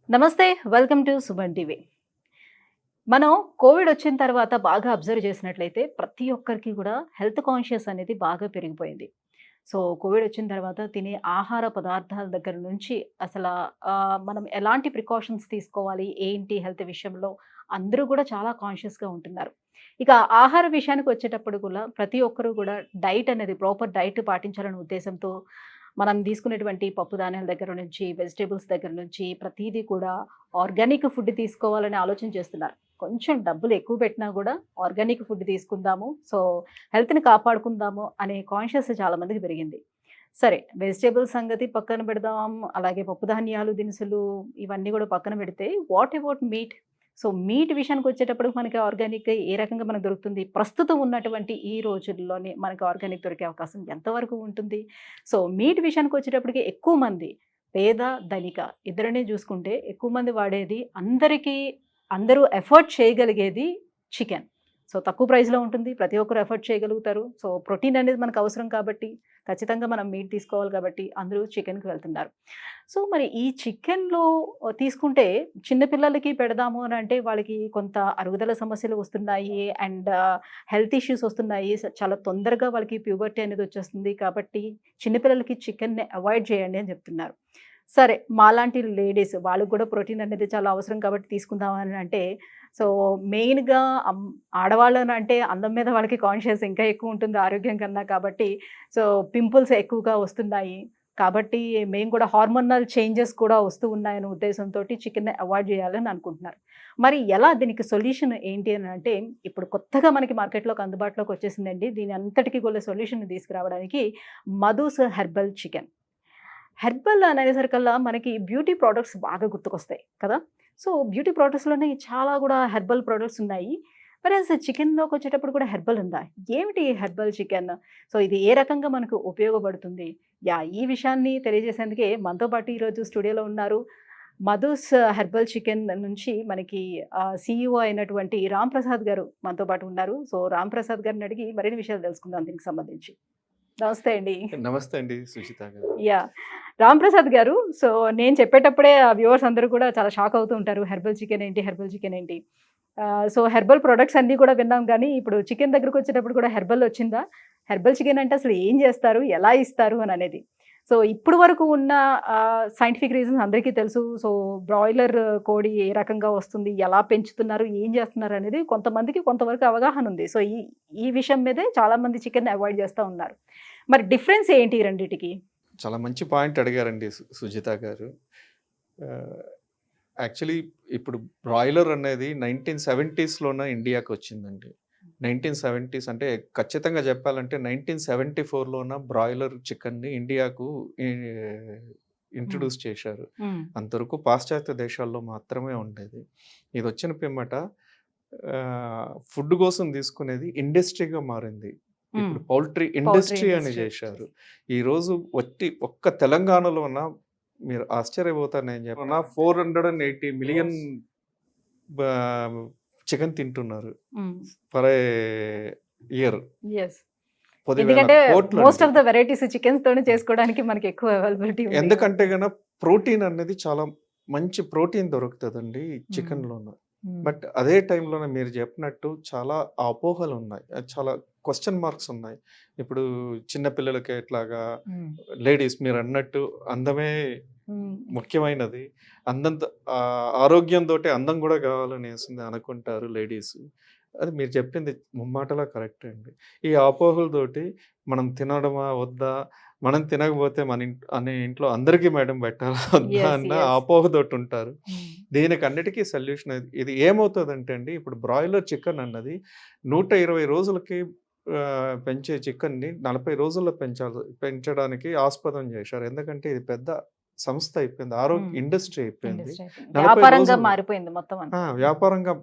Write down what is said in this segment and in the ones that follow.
నమస్తే. Welcome to Suman TV. మనం Covid వచ్చిన తర్వాత బాగా అబ్జర్వ్ చేసినట్లయితే ప్రతి ఒక్కరికి కూడా హెల్త్ కాన్షియస్ అనేది బాగా పెరిగిపోయింది. సో, కోవిడ్ వచ్చిన తర్వాత తినే ఆహార పదార్థాల దగ్గర నుంచి మనం ఎలాంటి ప్రికాషన్స్ తీసుకోవాలి, ఏంటి హెల్త్ విషయంలో అందరూ కూడా చాలా కాన్షియస్‌గా ఉంటున్నారు. ఇక ఆహార విషయానికి వచ్చేటప్పుడు కూడా ప్రతి ఒక్కరు కూడా డైట్ అనేది ప్రాపర్ డైట్ పాటించాలనే ఉద్దేశంతో మనం తీసుకునేటువంటి పప్పు ధాన్యాల దగ్గర నుంచి, వెజిటబుల్స్ దగ్గర నుంచి ప్రతీదీ కూడా ఆర్గానిక్ ఫుడ్ తీసుకోవాలని ఆలోచన చేస్తున్నారు. కొంచెం డబ్బులు ఎక్కువ పెట్టినా గూడా ఆర్గానిక్ ఫుడ్ తీసుకుందాము. సో, హెల్త్‌ని కాపాడుకుందాము అనే కాన్షియస్ చాలా మందికి పెరిగింది. సరే, వెజిటబుల్స్ సంగతి పక్కన పెడదాం. అలాగే పప్పు ధాన్యాలు, దినుసులు ఇవన్నీ గూడా పక్కన పెడితే what about meat? So, meat విషయానికొచ్చేటప్పటికి మనకి ఆర్గానిక్ ఏ రకంగా మనకు దొరుకుతుంది? ప్రస్తుతం ఉన్నటువంటి ఈ రోజుల్లోనే మనకి ఆర్గానిక్ దొరికే అవకాశం ఎంతవరకు ఉంటుంది? సో, మీట్ విషయానికొచ్చేటప్పటికి ఎక్కువ మంది పేద, ధనిక ఇద్దరిని చూసుకుంటే ఎక్కువ మంది వాడేది అందరూ ఎఫర్ట్ చేయగలిగేది చికెన్. సో, తక్కువ ప్రైస్‌లో ఉంటుంది. ప్రతి ఒక్కరు ఎఫర్ట్ చేయగలుగుతారు. సో, ప్రోటీన్ అనేది మనకు అవసరం కాబట్టి ఖచ్చితంగా మనం మీట్ తీసుకోవాలి కాబట్టి అందరూ చికెన్‌కి వెళ్తున్నారు. సో, మరి ఈ చికెన్‌లో తీసుకుంటే చిన్న పిల్లలకి పెడదాము అనంటే వాళ్ళకి కొంత అరుగుదల సమస్యలు వస్తున్నాయి. హెల్త్ ఇష్యూస్ వస్తున్నాయి. చాలా తొందరగా వాళ్ళకి ప్యూబర్టీ అనేది వచ్చేస్తుంది. కాబట్టి చిన్న పిల్లలకి చికెన్‌ని అవాయిడ్ చేయండి అని చెప్తున్నారు. సరే, మాలాంటి లేడీస్ వాళ్ళకి కూడా ప్రోటీన్ అనేది చాలా అవసరం కాబట్టి తీసుకుందాం అని అంటే, సో, మెయిన్‌గా ఆడవాళ్ళనంటే అందం మీద వాళ్ళకి కాన్షియస్ ఇంకా ఎక్కువ ఉంటుంది ఆరోగ్యం కన్నా కాబట్టి, సో, పింపుల్స్ ఎక్కువగా వస్తున్నాయి. కాబట్టి మేము కూడా హార్మోనల్ చేంజెస్ కూడా వస్తూ ఉన్నాయనే ఉద్దేశంతోటి చికెన్‌ని అవాయిడ్ చేయాలని అనుకుంటున్నారు. మరి ఎలా దీనికి సొల్యూషన్ ఏంటి అనంటే, ఇప్పుడు కొత్తగా మనకి మార్కెట్‌లోకి అందుబాటులోకి వచ్చేసిందండి. దీని అంతటికి గల సొల్యూషన్‌ని తీసుకురావడానికి మధుస్ హెర్బల్ చికెన్. హెర్బల్ అనేసరికల్లా మనకి బ్యూటీ ప్రొడక్ట్స్ బాగా గుర్తుకొస్తాయి కదా! సో, బ్యూటీ ప్రొడక్ట్స్‌లోనే చాలా గూడా హెర్బల్ ప్రొడక్ట్స్ ఉన్నాయి. వెరస్ చికెన్‌లోకొచ్చేటప్పుడు కూడా హెర్బల్ ఉందా? ఏమిటి హెర్బల్ చికెన్? సో, ఇది ఏ రకంగా మనకు ఉపయోగపడుతుంది? ఈ విషయాన్ని తెలియజేసేందుకే మనతో పాటు ఈరోజు స్టూడియోలో ఉన్నారు. మధుస్ హెర్బల్ చికెన్ నుంచి మనకి సీఈఓ అయినటువంటి రామ్ ప్రసాద్ గారు మనతో పాటు ఉన్నారు. సో, రామ్ ప్రసాద్ గారిని అడిగి మరిన్ని విషయాలు తెలుసుకుందాం దీనికి సంబంధించి. నమస్తే అండి. నమస్తే అండి సుచిత గారు. యాహ్! రాంప్రసాద్ గారు. సో, నేను చెప్పేటప్పుడే వ్యూవర్స్ అందరూ కూడా చాలా షాక్ అవుతూ ఉంటారు. హెర్బల్ చికెన్ ఏంటి? హెర్బల్ చికెన్ ఏంటి? సో, హెర్బల్ ప్రొడక్ట్స్ అన్నీ కూడా విన్నాం గానీ, ఇప్పుడు చికెన్ దగ్గరకొచ్చేటప్పుడు కూడా హెర్బల్ వచ్చిందా? హెర్బల్ చికెన్ అంటే అసలు ఏం జేస్తారు? ఎలా ఇస్తారు? అననేది. సో, ఇప్పుడు వరకు ఉన్న సైంటిఫిక్ రీజన్స్ అందరికీ తెలుసు. సో, బ్రాయిలర్ కోడి ఏ రకంగా వస్తుంది? ఎలా పెంచుతున్నారు? ఏం జేస్తున్నారు? అనేది కొంతమందికి కొంతవరకు అవగాహన ఉంది. సో, ఈ ఈ విషయం మీదే చాలామంది చికెన్‌ని అవాయిడ్ జేస్తా ఉన్నారు. మరి డిఫరెన్స్ ఏంటి ఈ రెండిటికి? చాలా మంచి పాయింట్ అడిగారండి సుజిత గారు. ఆహ్, యాక్చువల్లీ ఇప్పుడు బ్రాయిలర్ అనేది 1970స్‌లోన ఇండియాకొచ్చిందండి. 1970స్ అంటే ఖచ్చితంగా చెప్పాలంటే 1974లోన బ్రాయిలర్ చికెన్‌ని ఇండియాకు ఈ హ్మ్. ఇంట్రొడ్యూస్ చేశారు. హ్మ్. అంతవరకు పాశ్చాత్య దేశాల్లో మాత్రమే ఉండేది. ఇదొచ్చిన పిమ్మట ఫుడ్ కోసం తీసుకునేది ఇండస్ట్రీగా మారింది. హ్మ్. ఇప్పుడు పౌల్ట్రీ పౌల్ట్రీ ఇండస్ట్రీ అని ఇండస్ట్రీ చేశారు. వచ్చేసి. ఈరోజు ఒక్క తెలంగాణలోన మీరు ఆశ్చర్యపోతారు నేను చెప్పనా 480 మిలియన్ బా చికెన్ తింటున్నారు హ్మ్. Per year. యెస్. 10,000 ఎందుకంటే మోస్ట్ కోట్లండి. ఆఫ్ ద వెరైటీస్ చికెన్స్‌తోనే చేసుకోవడానికి మనకి ఎక్కువ అవైలబిలిటీ ఉంది ఎందుకంటే కాబట్టి. గన ప్రోటీన్ అనేది చాలా మంచి ప్రోటీన్ దొరుకుతదండి హ్మ్. చికెన్‌లోన. హ్మ్. బట్ అదే టైంలోనే మీరు చెప్పినట్టు చాలా అపోహలున్నాయి. చాలా క్వెషన్ మార్క్స్ ఉన్నాయి. ఇప్పుడు చిన్న పిల్లలకి ఎట్లాగా హ్మ్. లేడీస్ మీరన్నట్టు అందమే హ్మ్. ముఖ్యమైనది. అందంతో ఆరోగ్యంతోటి అందం గూడా గావాలనేసి అనుకుంటారు లేడీస్. అది మీరు చెప్పింది ముమ్మాటలా కరెక్టే అండి. ఈ అపోహలతోటి మనం తినడమా? వద్దా? మనం తినకపోతే అనే ఇంట్లో అందరికీ మేడం పెట్టాలా? వద్దా? యెస్. అన్న యెస్. అపోహతోటుంటారు. హ్మ్. దీనికన్నిటికీ సొల్యూషన్ ఇది ఏమవుతదంటే అండి, ఇప్పుడు బ్రాయిలర్ చికెన్ అన్నది 120 రోజులకి పెంచే చికెన్‌ని 40 రోజుల్లో పెంచడానికి ఆస్పదం జేశారు. ఎందుకంటే ఇది పెద్ద సంస్థ అయిపోయింది. హ్మ్. ఇండస్ట్రీ అయిపోయింది. ఇండస్ట్రీ అయిపోయింది. 40 వ్యాపారంగా రోజుల్లో మారిపోయింది మొత్తం అంతా.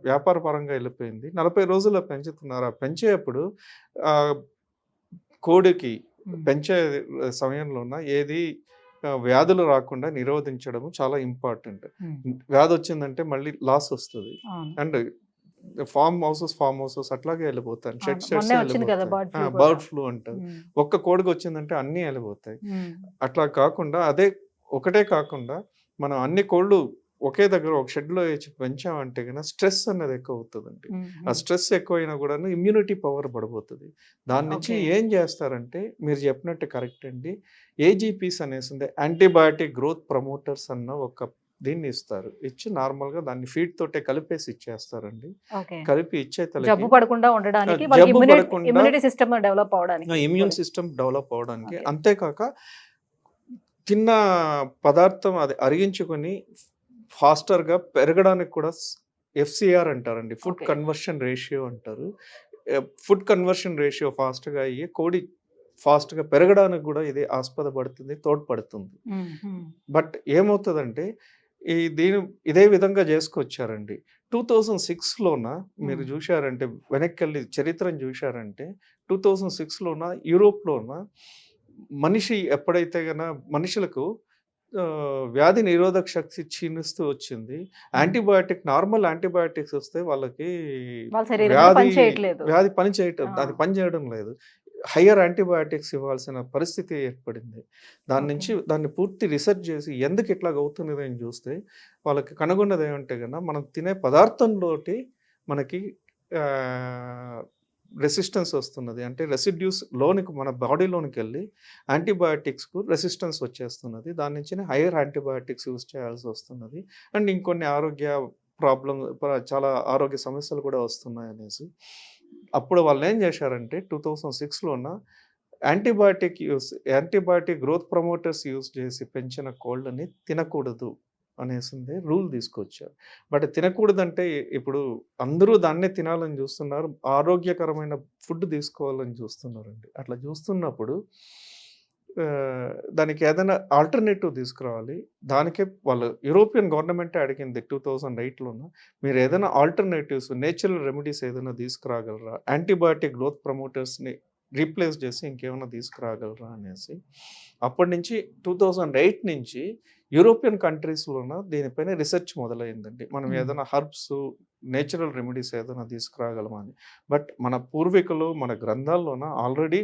వ్యాపార పరంగా ఎళ్ళిపోయింది. 40 రోజుల్లో పెంచుతున్నారు. ఆ పెంచేప్పుడు ఆహ్, కోడికి హ్మ్. పెంచే సమయంలోన వ్యాధులు రాకుండా నిరోధించడము చాలా ఇంపార్టెంట్. హ్మ్. వ్యాధొచ్చిందంటే మళ్ళీ లాసొస్తది. అవును. అండ్ ఫార్మ్ హౌసెస్ అట్లాగే ఎళ్ళిపోతాయి. అవును. షెడ్సే మొన్నే వచ్చింది కదా! ఎళ్ళిపోతాయి. బర్డ్ ఫ్లూ కూడా. బర్డ్ ఫ్లూ అంటారు. హ్మ్. ఒక్క కోడికొచ్చిందంటే అన్నీ ఎళ్ళిపోతాయి. హ్మ్. అట్లా కాకుండా ఒకటే కాకుండా మనం అన్ని కోళ్ళు ఒకే దగ్గర ఒక షెడ్‌లో ఏసి పెంచామంటే గన స్ట్రెస్ అనేది ఎక్కువ అవుతదండి. ఆ స్ట్రెస్ ఎక్కువైనా కూడాను ఇమ్యూనిటీ పవర్ పడిపోతది. దాని నుంచి ఓకే. ఏం చేస్తారంటే మీరు చెప్పినట్టు కరెక్ట్ అండి. ఏజీపీస్ అనేసింది యాంటీబయాటిక్ గ్రోత్ ప్రమోటర్స్ అన్న ఒక దీన్ని ఇస్తారు. ఇచ్చి నార్మల్‌గా దాన్ని ఫీడ్ తోటే కలిపేసి ఇచ్చేస్తారండి. ఓకే. కలిపి ఇచ్చే తలకి జబ్బు పడకుండా ఉండడానికి వాళ్ళకి జబ్బు పడకుండా ఇమ్యూనిటీ సిస్టమ్ డెవలప్ అవ్వడానికి ఇమ్యూన్ కూడా. సిస్టమ్ డెవలప్ అవ్వడానికి. ఓకే. అంతేకాక తిన్న పదార్థం అది అరిగించుకొని ఫాస్టర్‌గా పెరగడానికి కూడా ఎఫ్‌సీఆర్ అంటారండి. Food okay. కన్వర్షన్ రేషియో అంటారు. ఫుడ్ కన్వర్షన్ రేషియో ఫాస్ట్‌గా అయ్యి కోడి ఫాస్ట్‌గా పెరగడానికి కూడా ఇది ఆస్పదపడుతుంది, తోడ్పడుతుంది. బట్ ఏమవుతదంటే ఈ దీని ఇదే విధంగా చేసుకొచ్చారండి. 2006లోన మీరు జూశారంటే వెనక్కెళ్ళి చరిత్రను జూశారంటే 2006లోన యూరోప్‌లోన మనిషి ఎప్పుడైతే మనుషులకు వ్యాధి నిరోధక శక్తి క్షీణిస్తూ వచ్చింది. నార్మల్ యాంటీబయాటిక్స్ వస్తే వాళ్ళకి వాళ్ళ శరీరంలో వ్యాధి పని చేయట్లేదు. వ్యాధి పని చేయటం ఆ! అది పని చేయడం లేదు. హైయర్ యాంటీబయాటిక్స్ ఇవ్వాల్సిన పరిస్థితి ఏర్పడింది. దాని ఓకే. నుంచి దాన్ని పూర్తి రిసర్చ్ చేసి ఎందుకు ఇట్లాగ అవుతున్నది అని చూస్తే వాళ్ళకి కనుగొన్నది ఏమంటే మనం తినే పదార్థంలోటి మనకి రెసిస్టెన్స్ వస్తున్నది. అంటే రెసిడ్యూస్ లోనికి మన బాడీలోనికెళ్ళి యాంటీబయాటిక్స్‌కు రెసిస్టెన్స్ వచ్చేస్తున్నది. దాని నుంచినే హైయర్ యాంటీబయాటిక్స్ యూజ్ చేయాల్సి వస్తున్నది. అండ్ ఇంకొన్ని ఆరోగ్య చాలా ఆరోగ్య సమస్యలు కూడా వస్తున్నాయనేసి. అప్పుడు వాళ్ళేం చేశారంటే 2006లోన యాంటీబయాటిక్ గ్రోత్ ప్రమోటర్స్ యూజ్ చేసి పెంచిన కోళ్ళని తినకూడదు అనేసిందే రూల్ తీసుకొచ్చారు. బట్ తినకూడదంటే ఇప్పుడు అందరూ దాన్నే తినాలని చూస్తున్నారు. ఆరోగ్యకరమైన ఫుడ్ తీసుకోవాలని చూస్తున్నారండి. అట్లా చూస్తున్నప్పుడు దానికి ఏదైనా ఆల్టర్‌నేటివ్ తీసుకురావాలి. దానికే వాళ్ళు యూరోపియన్ గవర్నమెంటే అడిగింది 2008లోన. మీరు ఏదైనా ఆల్టర్‌నేటివ్స్ నేచురల్ రెమెడీస్ ఏదైనా తీసుకురాగలరా? యాంటీబయాటిక్ గ్రోత్ ప్రమోటర్స్‌ని రీప్లేస్ చేసి ఇంకేమైనా తీసుకురాగలరా అనేసి. అప్పటి నుంచి 2008 నుంచి యూరోపియన్ కంట్రీస్‌లోన దీనిపైన రిసర్చ్ మొదలైందండి. మనం ఏదైనా హెర్బ్స్, నేచురల్ రెమెడీస్ ఏదైనా తీసుకురాగలమా అని. బట్ మన పూర్వీకులు మన గ్రంథాల్లోన ఆల్రెడీ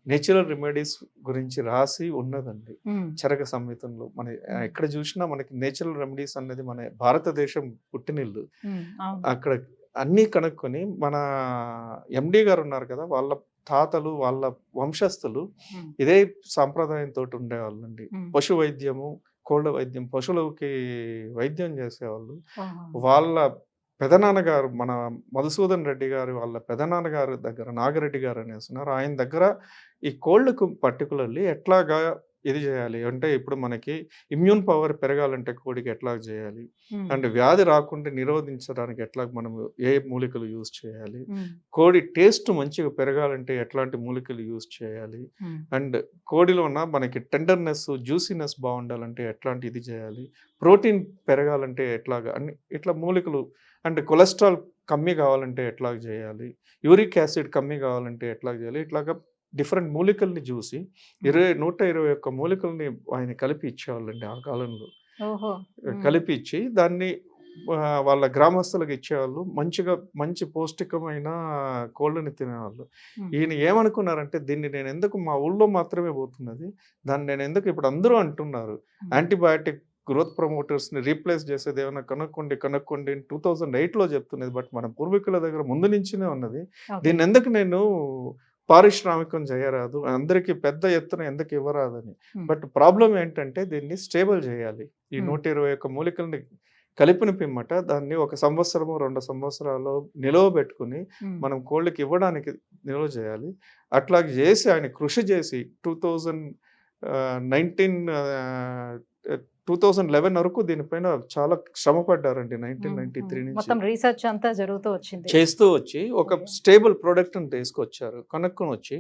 నేచురల్ రెమెడీస్ గురించి రాసి ఉన్నదండి. చరక సంహితంలో మన ఎక్కడ చూసినా మనకి నేచురల్ రెమెడీస్ అనేది మన భారతదేశం పుట్టినిల్లు. అక్కడ అన్నీ కనుక్కొని మన ఎండీ గారు ఉన్నారు కదా! వాళ్ళ తాతలు, వాళ్ళ వంశస్థులు ఇదే సాంప్రదాయంతోటి ఉండేవాళ్ళండి. పశు వైద్యము, కోళ్ళ వైద్యం, పశువులకి వైద్యం చేసేవాళ్ళు. వాళ్ళ పెదనాన్నగారు మన మధుసూదన్ రెడ్డి గారు వాళ్ళ పెదనాన్నగారు దగ్గర నాగిరెడ్డి గారు అనేసున్నారు. ఆయన దగ్గర ఈ కోళ్ళకు పర్టిక్యులర్‌లీ ఎట్లాగా ఇది చేయాలి అంటే ఇప్పుడు మనకి ఇమ్యూన్ పవర్ పెరగాలంటే కోడికి ఎట్లాగ చేయాలి? అండ్ వ్యాధి రాకుండా నిరోధించడానికి ఎట్లాగ మనము ఏ మూలికలు యూజ్ చేయాలి? కోడి టేస్ట్ మంచిగా పెరగాలంటే ఎట్లాంటి మూలికలు యూజ్ చేయాలి? అండ్ కోడిలోన మనకి టెండర్‌నెస్, జ్యూసీనెస్ బావుండాలంటే ఎట్లాంటి ఇది చేయాలి? ప్రోటీన్ పెరగాలంటే ఎట్లాగా? అన్ని ఇట్లా మూలికలు అండ్ కొలెస్ట్రాల్ కమ్మీ కావాలంటే ఎట్లాగ చేయాలి? యూరిక్ యాసిడ్ కమ్మీ కావాలంటే ఎట్లాగ చేయాలి? ఇట్లాగా డిఫరెంట్ మూలికల్ని చూసి 121 మూలికల్ని ఆయన కలిపి ఇచ్చేవాళ్ళండి ఆ కాలంలో. కలిపి ఇచ్చి దాన్ని వాళ్ళ గ్రామస్తులకు ఇచ్చేవాళ్ళు. మంచి పౌష్టికమైన కోళ్ళని తినేవాళ్ళు. ఈయన ఏమనుకున్నారంటే దీన్ని నేను ఎందుకు మా ఊళ్ళో మాత్రమే పోతున్నది. దాన్ని నేను ఎందుకు ఇప్పుడు అందరూ అంటున్నారు. యాంటీబయాటిక్ గ్రోత్ ప్రమోటర్స్‌ని రీప్లేస్ చేసేది ఏమైనా కనుక్కోండి 2008లో చెప్తున్నది. బట్ మన పూర్వీకుల దగ్గర ముందు నుంచినే ఉన్నది. దీన్ని ఎందుకు నేను పారిశ్రామికం చేయరాదు. అందరికి పెద్ద ఎత్తున ఎందుకు ఇవ్వరాదని. బట్ ప్రాబ్లమ్ ఏంటంటే దీన్ని స్టేబుల్ చేయాలి. ఈ 121 మూలికల్ని కలిపిన పిమ్మట దాన్ని 1 సంవత్సరమో, 2 సంవత్సరాలు నిలవబెట్టుకొని మనం కోళ్ళకి ఇవ్వడానికి నిల్వ చేయాలి. అట్లా చేసి ఆయన కృషి చేసి 2011 వరకు దీనిపైన చాలా శ్రమ పడ్డారండి. 1993 నుంచి. మొత్తం రీసెర్చ్ అంతా జరుగుతూ వచ్చింది. చేస్తూ వచ్చి ఒక స్టేబుల్ ప్రొడక్ట్‌ని తీసుకొచ్చారు. కనుక్కొనొచ్చి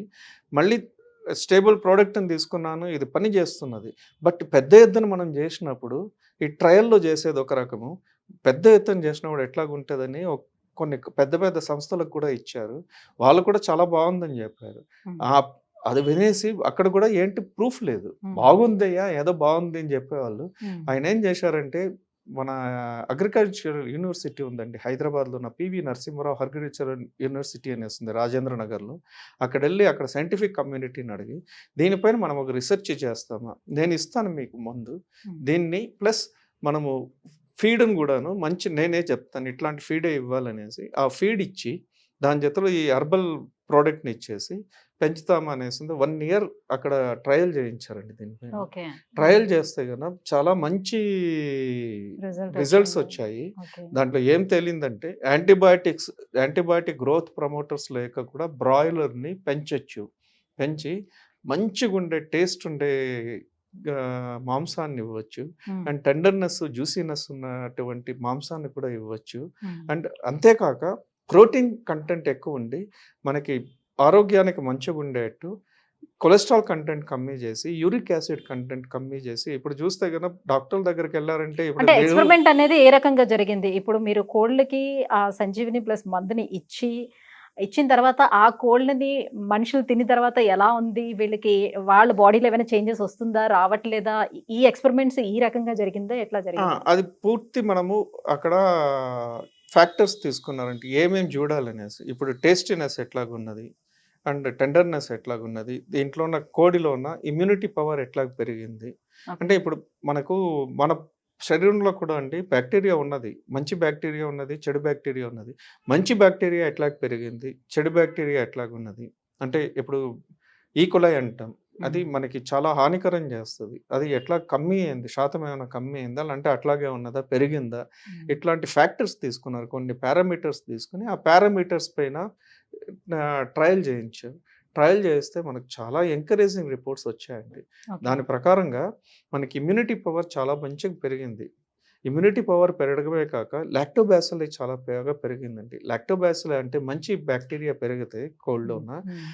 మళ్ళీ స్టేబుల్ ప్రొడక్ట్‌ని తీసుకున్నాను. ఇది పని చేస్తున్నది. బట్ పెద్ద ఎత్తున మనం చేసినప్పుడు ఈ ట్రయల్‌లో చేసేది ఒక రకము. పెద్ద ఎత్తున చేసినప్పుడు ఎట్లాగుంటదని కొన్ని పెద్ద సంస్థలకు కూడా ఇచ్చారు. వాళ్ళు కూడా చాలా బావుందని చెప్పారు. అది వినేసి అక్కడ కూడా ఏంటి ప్రూఫ్ లేదు. బాగుందయ్యా ఏదో బాగుంది అని చెప్పేవాళ్ళు. ఆయన ఏం చేశారంటే మన అగ్రికల్చరల్ యూనివర్సిటీ ఉందండి హైదరాబాద్‌లో ఉన్న పివి నరసింహారావు అగ్రికల్చరల్ యూనివర్సిటీ అనేసి ఉంది రాజేంద్ర నగర్‌లో. అక్కడెళ్ళి అక్కడ సైంటిఫిక్ కమ్యూనిటీని అడిగి దీనిపైన మనం ఒక రీసెర్చ్ చేస్తామా? నేను ఇస్తాను మీకు మందు. దీన్ని ప్లస్ మనము ఫీడ్‌ని గూడాను మంచి నేనే చెప్తాను ఇట్లాంటి ఫీడే ఇవ్వాలనేసి. ఆ ఫీడ్ ఇచ్చి దాని జతలో ఈ హెర్బల్ ప్రొడక్ట్‌ని ఇచ్చేసి పెంచుతామనేసింది 1 ఇయర్ అక్కడ ట్రయల్ చేయించారండి దీనిపైన. ఓకే. ట్రయల్ చేస్తే గన చాలా మంచి రిజల్ట్స్ వచ్చింది. వచ్చాయి. ఓకే. దాంట్లో ఏం తేలిందంటే యాంటీబయాటిక్ గ్రోత్ ప్రమోటర్స్ లేక కూడా బ్రాయిలర్‌ని పెంచొచ్చు. పెంచి మంచిగుండే టేస్ట్ ఉండే మాంసాన్ని ఇవ్వచ్చు. హ్మ్. అండ్ టెండర్‌నెస్, జ్యూసీనెస్ ఉన్నటువంటి మాంసాన్ని కూడా ఇవ్వచ్చు. హ్మ్. అండ్ అంతేకాక ప్రోటీన్ కంటెంట్ ఎక్కువుండి మనకి ఆరోగ్యానికి మంచిగుండేట్టు కొలెస్ట్రాల్ కంటెంట్ కమ్మీ చేసి, యూరిక్ యాసిడ్ కంటెంట్ కమ్మీ చేసి ఇప్పుడు చూస్తే గన డాక్టర్‌ల దగ్గరికెళ్లారంటే ఇప్పుడు అంటే మీరు ఎక్స్‌పెరిమెంట్ అనేది ఏ రకంగా జరిగింది? ఇప్పుడు మీరు కోళ్ళకి ఆ సంజీవిని ప్లస్ మందుని ఇచ్చిన తర్వాత ఆ కోళ్ళని మనుషులు తిన్న తర్వాత ఎలా ఉంది? వీళ్ళకి వాళ్ళ బాడీలో ఏమైనా చేంజెస్ వస్తుందా? రావట్లేదా? ఈ ఎక్స్‌పెరిమెంట్స్ ఈ రకంగా జరిగిందా? ఎట్లా ఆ! జరిగింది? అది పూర్తి మనము అక్కడ ఫ్యాక్టర్స్ తీసుకున్నారంటే ఏమేం చూడాలనేసి. ఇప్పుడు టేస్టీనెస్ ఎట్లాగున్నది? And tenderness ఎట్లాగున్నది? దీంట్లో ఉన్న కోడిలో ఉన్న ఇమ్యూనిటీ పవర్ ఎట్లాగ పెరిగింది? ఓకే. అంటే ఇప్పుడు మనకు మన శరీరంలో కూడా అండి బ్యాక్టీరియా ఉన్నది. మంచి బ్యాక్టీరియా ఉన్నది, చెడు బ్యాక్టీరియా ఉన్నది. మంచి బ్యాక్టీరియా ఎట్లాగ పెరిగింది? చెడు బ్యాక్టీరియా ఎట్లాగున్నది? అంటే ఇప్పుడు ఈకోలై అంటాం. అది హ్మ్. మనకి చాలా హానికరం చేస్తది. అది ఎట్లా కమ్మీ అయింది? శాతం ఏమైనా కమ్మీ అయిందా? లేదంటే అట్లాగే ఉన్నదా? పెరిగిందా? హ్మ్. ఇట్లాంటి ఫ్యాక్టర్స్ తీసుకున్నారు. కొన్ని పారామీటర్స్ తీసుకొని, ఆ పారామీటర్స్ పైన ట్రయల్ చేయించారు. ట్రయల్ చేస్తే మనకు చాలా ఎంకరేజింగ్ రిపోర్ట్స్ వచ్చాయండి. ఓకే. దాని ప్రకారంగా మనకి ఇమ్యూనిటీ పవర్ చాలా మంచిగా పెరిగింది. ఇమ్యూనిటీ పవర్ పెరగడమే కాక లాక్టోబాసిల్లీ చాలా బాగా పెరిగిందండి. లాక్టోబాసిల్లీ అంటే మంచి బ్యాక్టీరియా పెరిగితే హ్మ్. కోళ్ళలోన హ్మ్.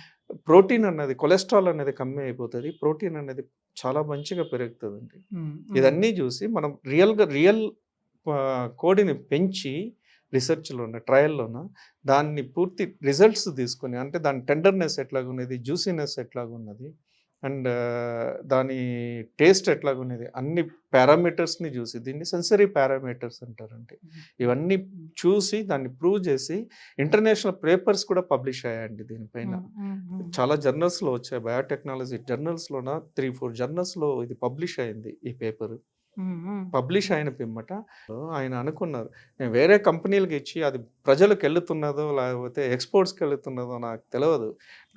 ప్రోటీన్ అన్నది కొలెస్ట్రాల్ అనేది కమ్మి అయిపోతది. ప్రోటీన్ అనేది చాలా మంచిగా పెరుగుతదండి. హ్మ్. హ్మ్. ఇదన్నీ జూసి మనం రియల్ కోడిని పెంచి రిసర్చ్‌లోన, ట్రయల్‌లోన దాన్ని పూర్తి రిజల్ట్స్ తీసుకొని అంటే దాని టెండర్‌నెస్ ఎట్లాగున్నది, జ్యూసీనెస్ ఎట్లాగున్నది అండ్ దాని టేస్ట్ ఎట్లాగున్నది అన్ని పారామీటర్స్‌ని జూసి దీన్ని సెన్సరీ పారామీటర్స్ అంటారండి. ఇవన్నీ హ్మ్. చూసి దాన్ని ప్రూవ్ చేసి ఇంటర్నేషనల్ పేపర్స్ కూడా పబ్లిష్ అయ్యాయండి దీనిపైన. హ్మ్. హ్మ్. హ్మ్. చాలా జర్నల్స్‌లో వచ్చాయి. బయోటెక్నాలజీ జర్నల్స్‌లోన 3, 4 జర్నల్స్‌లో ఇది పబ్లిష్ అయింది ఈ పేపరు. హ్మ్. హ్మ్. పబ్లిష్ అయిన పిమ్మట ఆయన అనుకున్నారు. నేను వేరే కంపెనీలకి ఇచ్చి అది ప్రజలకెళ్ళుతున్నదో లేకపోతే ఎక్స్‌పోర్ట్స్‌కెళ్ళుతున్నదో నాకు తెలవదు.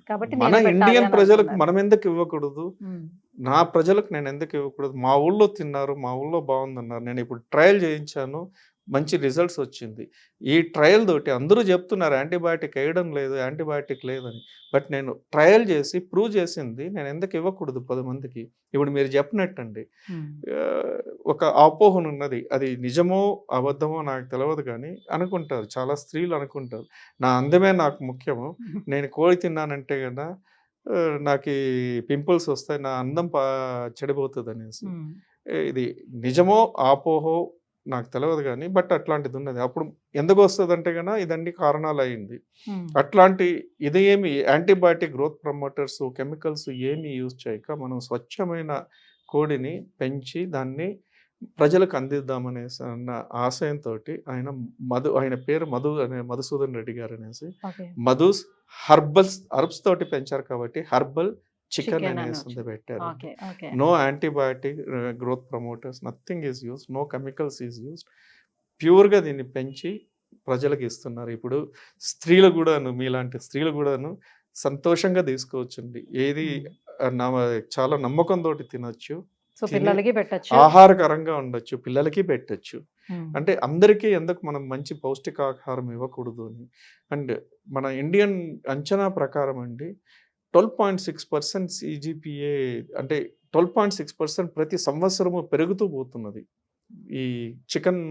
కాబట్టి మన నేనే పెట్టాలి ఇండియన్ అని ప్రజలకు అనుకున్నారు. మనం ఎందుకు ఇవ్వకూడదు? హ్మ్. నా ప్రజలకు నేను ఎందుకు ఇవ్వకూడదు? మా ఊళ్ళో తిన్నారు. మా ఊళ్ళో బావుందన్నారు. నేనిప్పుడు ట్రయల్ చేయించాను. మంచి రిజల్ట్స్ వచ్చింది. ఈ ట్రయల్ తోటి అందరూ చెప్తున్నారు యాంటీబయాటిక్ ఎయడం లేదు, యాంటీబయాటిక్ లేదని. బట్ నేను ట్రయల్ చేసి ప్రూవ్ చేసింది నేను ఎందుకు ఇవ్వకూడదు 10 మందికి? ఇప్పుడు మీరు చెప్పినట్టండి. హ్మ్. ఆహ్, ఒక అపోహనున్నది. అది నిజమో, అబద్ధమో నాకు తెలవదు గానీ అనుకుంటారు. చాలా స్త్రీలు అనుకుంటారు. నా అందమే నాకు ముఖ్యము. నేను కోడి తిన్నానంటే గన నాకీ పింపుల్స్ వస్తాయి. నా అందం చెడిపోతదనేసి. హ్మ్. ఇది నిజమో, అపోహో నాకు తెలవదు గానీ, బట్ అట్లాంటిదున్నది. అప్పుడు ఎందుకొస్తదంటే గన ఇదన్ని కారణాలయింది. హ్మ్. అట్లాంటి ఇది ఏమి యాంటీబయాటిక్ గ్రోత్ ప్రమోటర్స్, కెమికల్స్ ఏమి యూజ్ చేయక మనం స్వచ్ఛమైన కోడిని పెంచి దాన్ని ప్రజలకు అందిద్దామనేసి అన్న ఆశయంతోటి ఆయన పేరు మధుసూదన్ రెడ్డి గారనేసి ఓకే. మధుస్ హర్బ్స్ తోటి పెంచారు కాబట్టి హర్బల్ చికెన్ చికెన్ అని అనేసింది వచ్చింది. పెట్టారండి. Okay. Okay. No antibiotic growth promoters nothing is used. No chemicals is used. ప్యూర్‌గా దీన్ని పెంచి ప్రజలకు ఇస్తున్నారు. ఇప్పుడు స్త్రీలు గూడాను మీలాంటి స్త్రీలు గూడాను సంతోషంగా తీసుకోవచ్చండి. ఏది హ్మ్. నమ చాలా నమ్మకంతోటి తినొచ్చు. సో, తిని పిల్లలకి పెట్టొచ్చు. ఆహారకరంగా ఉండొచ్చు. పిల్లలకి పెట్టొచ్చు. హ్మ్. అంటే అందరికీ ఎందుకు మనం మంచి పౌష్టికాహారం ఇవ్వకూడదు అని. అండ్ మన ఇండియన్ అంచనా ప్రకారం అండి 12.6% సీజీపీఏ అంటే 12.6% ప్రతి సంవత్సరము పెరుగుతూ పోతున్నది. ఈ చికెన్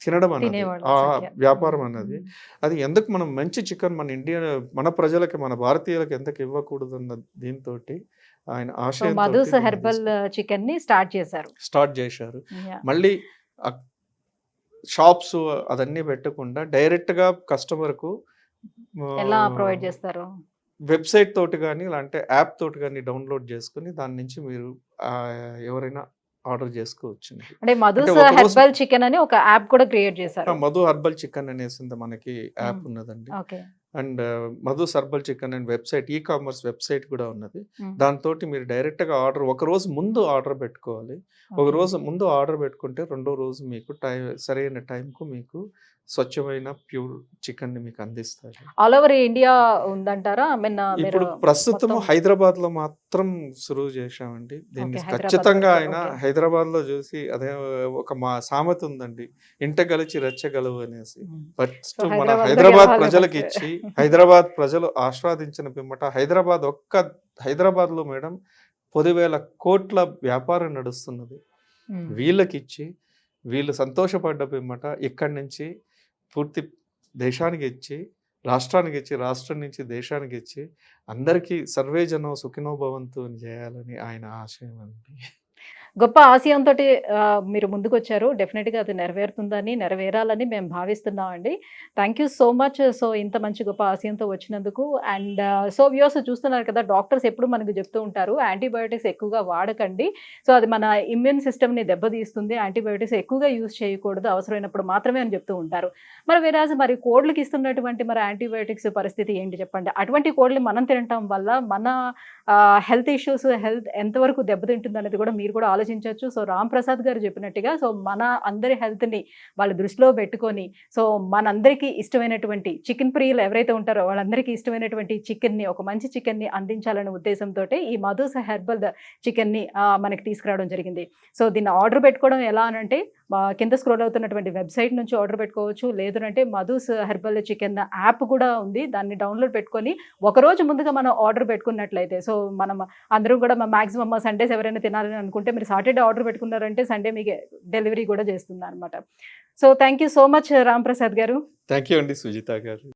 తినడం అన్నది. తినేవాళ్ళ ఆ సంఖ్య. వ్యాపారం హ్మ్. అన్నది. హ్మ్. అది ఎందుకు మనం మంచి చికెన్ మన ప్రజలకి, మన భారతీయులకి ఎందుకు ఇవ్వకూడదన్న దీనితోటి ఆయన సో, ఆశయంతోటి మధుస్ దీన్ని హెర్బల్ చికెన్‌ని స్టార్ట్ చేశారు. స్టార్ట్ జేశారు. యాహ్! మళ్ళీ ఆహ్, షాప్స్ అదన్నీ పెట్టకుండా డైరెక్ట్‌గా కస్టమర్‌కు ఎలా ఆహ్, ప్రొవైడ్ చేస్తారు? వెబ్‌సైట్ తోటి గాని, లేదంటే యాప్ తోటి గాని డౌన్‌లోడ్ చేసుకొని దాని నుంచి మీరు ఎవరైనా ఆర్డర్ చేసుకోవచ్చండి. అంటే అంటే మధుస్ ఒకరోజు హెర్బల్ చికెన్ అని ఒక యాప్ కూడా క్రియేట్ చేశారు. మధు హర్బల్ చికెన్ అనేసింది మనకి హ్మ్. యాప్ ఉన్నదండి. Okay. And Madhu's herbal chicken and website commerce website కూడా ఉన్నది. హ్మ్. దాంతోటి మీరు డైరెక్ట్‌గా ఒక రోజు ముందు ఆర్డర్ పెట్టుకోవాలి. ఒక ఓకే. రోజు ముందు ఆర్డర్ పెట్టుకుంటే రెండో రోజు మీకు సరైన టైంకు మీకు స్వచ్ఛమైన ప్యూర్ చికెన్‌ని మీకు అందిస్తారు. ఆల్ ఓవర్ ఇండియా ఉందంటారా? ఐ మీన్ మీరు ఇప్పుడు ప్రస్తుతం మొత్తం హైదరాబాద్‌లో మాత్రం సులువు చేశామండి. దీన్ని ఓకే. హైదరాబాద్ ఖచ్చితంగా వరకు. ఆయన ఓకే. హైదరాబాద్‌లో చూసి అదే ఒక సామెత ఉందండి. ఇంట గలిచి రెచ్చగలవు అనేసి. హ్మ్. ఫస్ట్ సో మన హైదరాబాద్‌లో హైదరాబాద్ గెలవాలి ప్రజలకి ఫస్ట్. ఇచ్చి, హైదరాబాద్ ప్రజలు ఆస్వాదించిన పిమ్మట హైదరాబాద్‌లో మేడం 10,000 కోట్ల వ్యాపారం నడుస్తున్నది. హ్మ్. వీళ్ళకిచ్చి, వీళ్ళు సంతోషపడ్డ పిమ్మట ఇక్కడి నుంచి పూర్తి దేశానికి ఇచ్చి, రాష్ట్రానికి ఇచ్చి, రాష్ట్రం నుంచి దేశానికి ఇచ్చి, అందరికీ సర్వే జనం సుఖినో భవంతు అని చేయాలని ఆయన ఆశయం అండి. గొప్ప ఆశయంతోటి మీరు ముందుకొచ్చారు. డెఫినిట్‌గా అది నెరవేరాలని మేము భావిస్తున్నామండి. Thank you so much. So ఇంత మంచి గొప్ప ఆశయంతో వచ్చినందుకు. అండ్ సో వ్యూవర్స్ చూస్తున్నారు కదా! డాక్టర్స్ ఎప్పుడు మనకు చెప్తూ ఉంటారు యాంటీబయోటిక్స్ ఎక్కువగా వాడకండి. సో అది మన ఇమ్యూన్ సిస్టమ్‌ని దెబ్బతీస్తుంది. యాంటీబయోటిక్స్ ఎక్కువగా యూజ్ చేయకూడదు. అవసరమైనప్పుడు మాత్రమే అని చెప్తూ ఉంటారు. మరి కోళ్ళకి ఇస్తున్నటువంటి యాంటీబయోటిక్స్ పరిస్థితి ఏంటి చెప్పండి? అటువంటి కోళ్ళని మనం తినటం వల్ల మన హెల్త్ ఎంతవరకు దెబ్బతింటుందనేది కూడా మీరు కూడా ఆలోచించొచ్చు. సో రామ్ ప్రసాద్ గారు చెప్పినట్టుగా సో మన అందరి హెల్త్‌ని వాళ్ళు దృష్టిలో పెట్టుకొని సో మనందరికీ ఇష్టమైనటువంటి చికెన్ ప్రియులు ఎవరైతే ఉంటారో వాళ్ళందరికీ ఇష్టమైనటువంటి చికెన్‌ని ఒక మంచి చికెన్‌ని అందించాలనే ఉద్దేశంతోటే ఈ మధుస్ హెర్బల్ చికెన్‌ని మనకి తీసుకురావడం జరిగింది. సో దీన్ని ఆర్డర్ పెట్టుకోవడం ఎలా అనంటే కింద స్క్రోల్ అవుతున్నటువంటి వెబ్సైట్ నుంచి ఆర్డర్ పెట్టుకోవచ్చు. లేదంటే మధుస్ హెర్బల్ చికెన్ యాప్ కూడా ఉంది. దాన్ని డౌన్లోడ్ పెట్టుకొని ఒకరోజు ముందుగా మనం ఆర్డర్ పెట్టుకున్నట్లయితే సో మనం అందరం కూడా మాక్సిమం సండేస్ ఎవరైనా తినాలని అనుకుంటే మీరు సాటర్డే ఆర్డర్ పెట్టుకున్నారంటే సండే మీకు డెలివరీ కూడా చేస్తుందన్నమాట. So thank you so much Ram Prasad గారు. థ్యాంక్ యూ అండి సుజిత గారు.